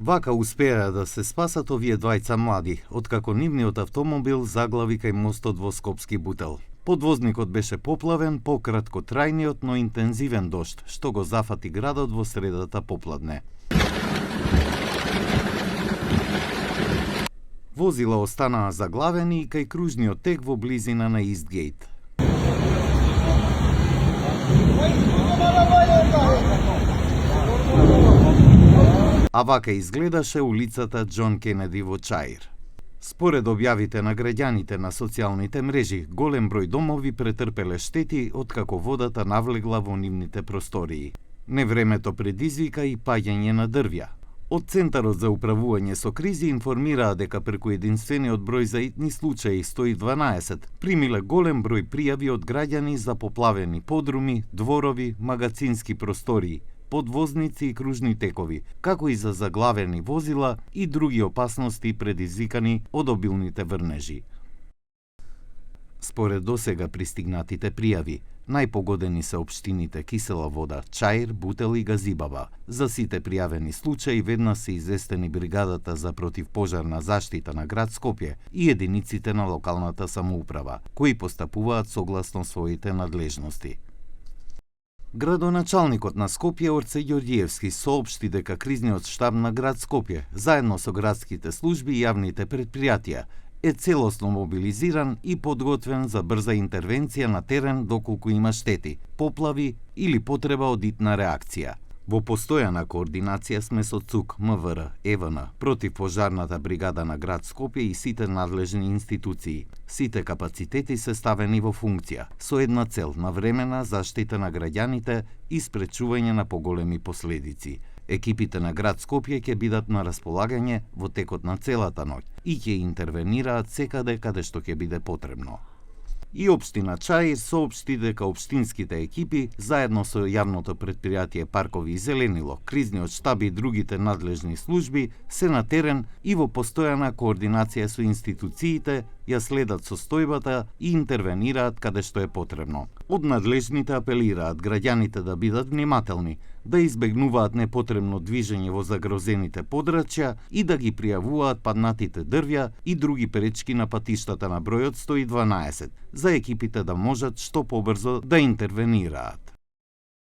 Вака успеа да се спасат овие двајца млади, откако нивниот автомобил заглави кај мостот во Скопски Бутел. Подвозникот беше поплавен по краткотрајниот, но интензивен дожд, што го зафати градот во средата попладне. Возила останаа заглавени и кај кружниот тек во близина на Истгејт. А вака изгледаше улицата Џон Кенеди во Чаир. Според објавите на граѓаните на социјалните мрежи, голем број домови претрпеле штети откако водата навлегла во нивните простории. Невремето предизвика и паѓање на дрвја. Од Центарот за управување со кризи информираа дека преку единствениот број за итни случаи 112 примиле голем број пријави од граѓани за поплавени подруми, дворови, магацински простории, подвозници и кружни текови, како и за заглавени возила и други опасности предизвикани од обилните врнежи. Според досега пристигнатите пријави, најпогодени се општините Кисела Вода, Чаир, Бутел и Газибаба. За сите пријавени случаи веднаш се известени бригадата за противпожарна заштита на град Скопје и единиците на локалната самоуправа, кои постапуваат согласно своите надлежности. Градоначалникот на Скопје Орце Ѓорѓиевски соопшти дека кризниот штаб на град Скопје, заедно со градските служби и јавните предпријатија, е целосно мобилизиран и подготвен за брза интервенција на терен доколку има штети, поплави или потреба од итна реакција. Во постојана координација сме со ЦУК, МВР, ЕВН, противпожарната бригада на град Скопје и сите надлежни институции. Сите капацитети се ставени во функција, со една цел – навремена заштита на граѓаните и спречување на поголеми последици. Екипите на град Скопје ќе бидат на располагање во текот на целата ноќ и ќе интервенираат секаде каде што ќе биде потребно. И општина Чаир соопшти дека општинските екипи, заедно со јавното предпријатие Паркови и Зеленило, кризниот штаб и другите надлежни служби, се на терен и во постојана координација со институциите, ја следат состојбата и интервенираат каде што е потребно. Од надлежните апелираат граѓаните да бидат внимателни, да избегнуваат непотребно движење во загрозените подрачја и да ги пријавуваат паднатите дрвја и други пречки на патиштата на бројот 112, за екипите да можат што побрзо да интервенираат.